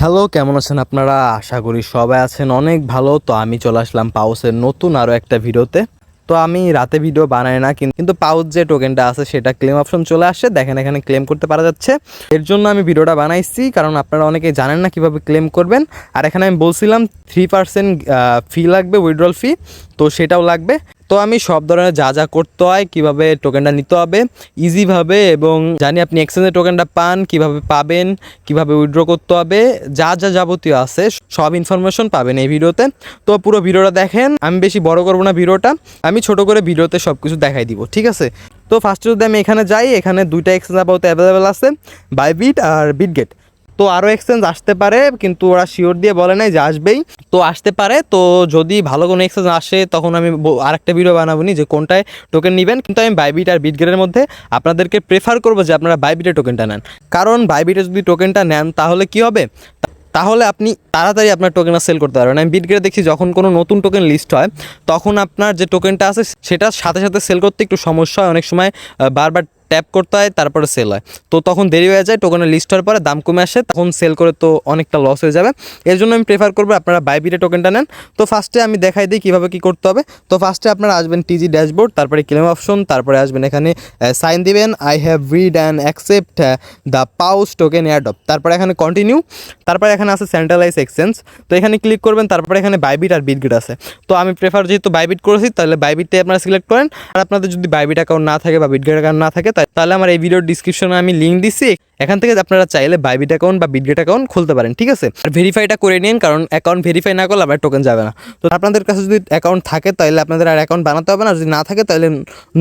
Hello, কেমন আছেন আপনারা? আশা করি সবাই আছেন অনেক ভালো। তো আমি চলে আসলাম পাউসের নতুন আরও একটা ভিডিওতে। তো আমি রাতে ভিডিও বানাই না, কিন্তু পাউস যে টোকেনটা আছে সেটা ক্লেম অপশন চলে আসছে, দেখেন এখানে ক্লেম করতে পারা যাচ্ছে। এর জন্য আমি ভিডিওটা বানাইছি, কারণ আপনারা অনেকেই জানেন না কীভাবে ক্লেম করবেন। আর এখানে আমি বলছিলাম 3% ফি লাগবে, উইথড্রল ফি, তো সেটাও লাগবে। তো আমি সব ধরনের যা যা করতে হয়, কীভাবে টোকেনটা নিতে হবে ইজিভাবে, এবং জানি আপনি এক্সচেঞ্জে টোকেনটা পান, কিভাবে পাবেন, কিভাবে উইথড্র করতে হবে, যা যা যাবতীয় আছে সব ইনফরমেশন পাবেন এই ভিডিওতে। তো পুরো ভিডিওটা দেখেন, আমি বেশি বড় করবো না ভিডিওটা, আমি ছোট করে ভিডিওতে সব কিছু দেখাই দিব, ঠিক আছে? তো ফার্স্টে যদি আমি এখানে যাই, এখানে দুইটা এক্সচেঞ্জ আপাতত অ্যাভেলেবেল আছে, বাইবিট আর বিটগেট। তো আরও এক্সচেঞ্জ আসতে পারে, কিন্তু ওরা শিওর দিয়ে বলে নাই যে আসবেই, তো আসতে পারে। তো যদি ভালো কোনো এক্সচেঞ্জ আসে তখন আমি আরেকটা ভিডিও বানাবো নি যে কোনটায় টোকেন নেবেন, কিন্তু আমি বাইবিট আর বিটগেটের মধ্যে আপনাদেরকে প্রেফার করবো যে আপনারা বাইবিটের টোকেনটা নেন। কারণ বাইবিটে যদি টোকেনটা নেন তাহলে কি হবে, তাহলে আপনি তাড়াতাড়ি আপনার টোকেনটা সেল করতে পারবেন। আমি বিটগেটে দেখছি যখন কোনো নতুন টোকেন লিস্ট হয় তখন আপনার যে টোকেনটা আছে সেটা সাথে সাথে সেল করতে একটু সমস্যা হয়, অনেক সময় বারবার ট্যাপ করতে হয় তারপরে সেল হয়, তো তখন দেরি হয়ে যায়। টোকেনের লিস্ট হওয়ার পরে দাম কমে আসে, তখন সেল করে তো অনেকটা লস হয়ে যাবে। এর জন্য আমি প্রেফার করবো আপনারা বাইবিটে টোকেনটা নেন। তো ফার্স্টে আমি দেখাই দিই কীভাবে কী করতে হবে। তো ফার্স্টে আপনারা আসবেন টিজি ড্যাশবোর্ড, তারপরে ক্লেম অপশন, তারপরে আসবেন এখানে সাইন দিবেন, I have read and accept the pause token airdrop, তারপরে এখানে কন্টিনিউ, তারপরে এখানে আছে সেন্ট্রালাইজ এক্সচেঞ্জ, তো এখানে ক্লিক করবেন। তারপরে এখানে বাইবিট আর বিটগেট আছে, তো আমি প্রেফার যেহেতু বাইবিট করেছি তাহলে বাইবিটটাই আপনারা সিলেক্ট করেন। আর আপনাদের যদি বাইবিট অ্যাকাউন্ট না থাকে বা বিটগেট অ্যাকাউন্ট না থাকে তাহলে আমার এই ভিডিওর ডিসক্রিপশনে আমি লিঙ্ক দিচ্ছি, এখান থেকে আপনারা চাইলে বাইবিট অ্যাকাউন্ট বা বিটগেট অ্যাকাউন্ট খুলতে পারেন, ঠিক আছে? আর ভেরিফাইটা করে নিন, কারণ অ্যাকাউন্ট ভেরিফাই না করলে আবার টোকেন যাবে না। তো আপনাদের কাছে যদি অ্যাকাউন্ট থাকে তাহলে আপনাদের আর অ্যাকাউন্ট বানাতে হবে না, যদি না থাকে তাহলে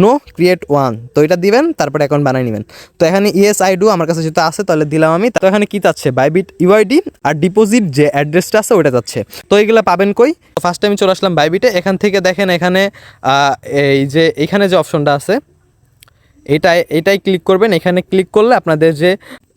নো ক্রিয়েট ওয়ান, তো এটা দিবেন, তারপরে অ্যাকাউন্ট বানিয়ে নেবেন। তো এখানে ইয়েস আই ডু আমার কাছে যেটা আছে তাহলে দিলাম আমি। তো এখানে কী চাচ্ছে, বাইবিট ইউআইডি আর ডিপোজিট যে অ্যাড্রেসটা আছে ওটা যাচ্ছে। তো এইগুলো পাবেন কই? ফার্স্টে আমি চলে আসলাম বাইবিটে, এখান থেকে দেখেন এখানে এই যে এখানে যে অপশনটা আছে এটাই ক্লিক করবেন। এখানে ক্লিক করলে আপনাদের যে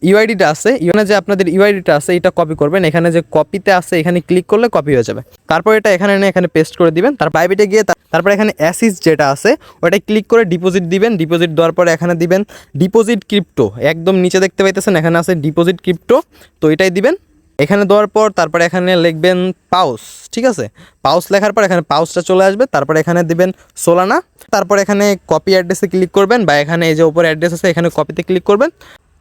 ইউআইডিটা আছে, এখানে যে আপনাদের ইউআইডিটা আছে এটা কপি করবেন, এখানে যে কপিতে আছে এখানে ক্লিক করলে কপি হয়ে যাবে। তারপর এটা এখানে এনে এখানে পেস্ট করে দিবেন। তার বাইবিটে গিয়ে তারপর এখানে অ্যাসিস যেটা আছে ওটাই ক্লিক করে ডিপোজিট দিবেন। ডিপোজিট দেওয়ার পরে এখানে দিবেন ডিপোজিট ক্রিপ্টো, একদম নিচে দেখতে পাইতেছেন এখানে আছে ডিপোজিট ক্রিপ্টো, তো এটাই দিবেন। এখানে দেওয়ার পর তারপরে এখানে লিখবেন পাউস, ঠিক আছে? পাউস লেখার পর এখানে পাউসটা চলে আসবে, তারপরে এখানে দিবেন সোলানা, তারপর এখানে কপি অ্যাড্রেসে ক্লিক করবেন, বা এখানে এই যে উপরে অ্যাড্রেস আছে এখানে কপিতে ক্লিক করবেন,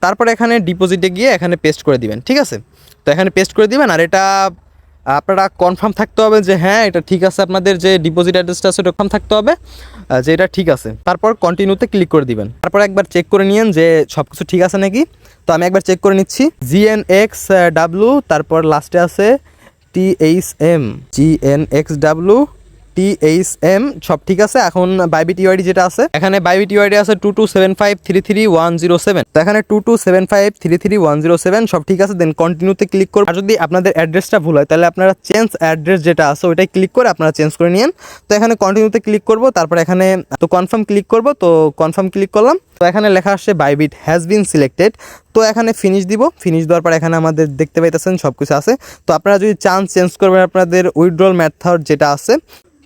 তারপরে এখানে ডিপোজিটে গিয়ে এখানে পেস্ট করে দিবেন, ঠিক আছে? তো এখানে পেস্ট করে দিবেন। আর এটা আপনারা কনফার্ম থাকতে হবে যে হ্যাঁ এটা ঠিক আছে, আপনাদের যে ডিপোজিট অ্যাড্রেসটা আছে ওটা কনফার্ম থাকতে হবে যে এটা ঠিক আছে। তারপর কন্টিনিউতে ক্লিক করে দিবেন। তারপর একবার চেক করে নিন যে সব কিছু ঠিক আছে নাকি। তো আমি একবার চেক করে নিচ্ছি, GNXW, তারপর লাস্টে আছে THM, GNXW THM, সব ঠিক আছে। এখন বাইবিট ইউআইডি যেটা আছে, এখানে বাইবিট ইউআইডি আছে 2275333107, তো এখানে 2275333107 সব ঠিক আছে। দেন কন্টিনিউতে ক্লিক করুন। আর যদি আপনাদের অ্যাড্রেসটা ভুল হয় তাহলে আপনারা চেঞ্জ অ্যাড্রেস যেটা আছে ওইটাই ক্লিক করে আপনারা চেঞ্জ করে নিন। তো এখানে কন্টিনিউতে ক্লিক করব, তারপর এখানে তো কনফার্ম ক্লিক করব, তো কনফার্ম ক্লিক করলাম। তো এখানে লেখা আসছে বাইবিট হ্যাজ বিন সিলেক্টেড, তো এখানে ফিনিশ দিব। ফিনিশ দেওয়ার পর এখানে আমাদের দেখতে পাইতেছেন সব কিছু আছে। তো আপনারা যদি চান চেঞ্জ করবেন আপনাদের উইথড্রল মেথড যেটা আছে,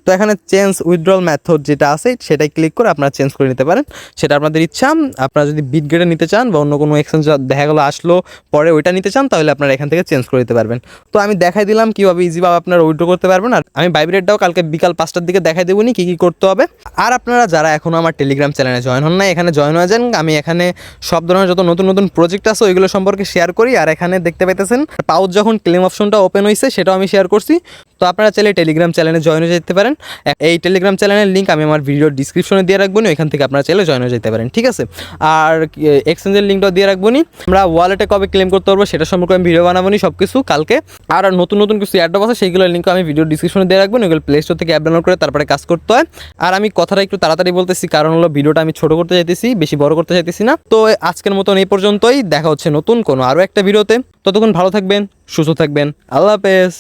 তো এখানে চেঞ্জ উইথড্রল মেথড যেটা আছে সেটাই ক্লিক করে আপনারা চেঞ্জ করে নিতে পারেন, সেটা আপনাদের ইচ্ছা। আপনারা যদি বিটগেটে নিতে চান বা অন্য কোনো এক্সচেঞ্জ দেখা গেলো আসলো পরে ওইটা নিতে চান তাহলে আপনারা এখান থেকে চেঞ্জ করে নিতে পারবেন। তো আমি দেখাই দিলাম কীভাবে ইজিভাবে আপনারা উইথড্র করতে পারবেন। আর আমি বাইবিটটাও কালকে বিকাল 5টার দিকে দেখাই দেবো নি কী কী করতে হবে। আর আপনারা যারা এখনও আমার টেলিগ্রাম চ্যানেলে জয়েন হন না, এখানে জয়েন হয়ে যান। আমি এখানে সব ধরনের যত নতুন নতুন প্রজেক্ট আছে ওইগুলো সম্পর্কে শেয়ার করি। আর এখানে দেখতে পাইতেছেন পাউস যখন ক্লেম অপশনটা ওপেন হয়েছে সেটাও আমি শেয়ার করছি। তো আপনারা চাইলে টেলিগ্রাম চ্যানেলে জয়েন হয়ে যেতে পারেন। এই টেলিগ্রাম চ্যানেলের লিঙ্ক আমি আমার ভিডিওর ডিসক্রিপশনে দিয়ে রাখবো, ওইখান থেকে আপনারা চাইলে জয়েন হয়ে যেতে পারেন, ঠিক আছে? আর এক্সচেঞ্জের লিঙ্কটাও দিয়ে রাখবো। আমরা ওয়ালেটে কবে ক্লেম করতে পারবো সেটা সম্পর্কে আমি ভিডিও বানাবো সব কিছু কালকে। আর নতুন নতুন কিছু অ্যাড্রপ আছে সেইগুলোর লিঙ্ক আমি ভিডিওর ডিসক্রিপশনে দিয়ে রাখবো, ওইগুলো প্লে স্টোর থেকে অ্যাপ ডাউনলোড করে তারপরে কাজ করতে হয়। আর আমি কথাটা একটু তাড়াতাড়ি বলতেছি, কারণ হলো ভিডিওটা আমি ছোটো করতে চাইতেছি, বেশি বড় করতে চাইতেছি না। তো আজকের মতন এই পর্যন্তই, দেখা হচ্ছে নতুন কোনো আরও একটা ভিডিওতে। ততক্ষণ ভালো থাকবেন, সুস্থ থাকবেন, আল্লাহ হাফেজ।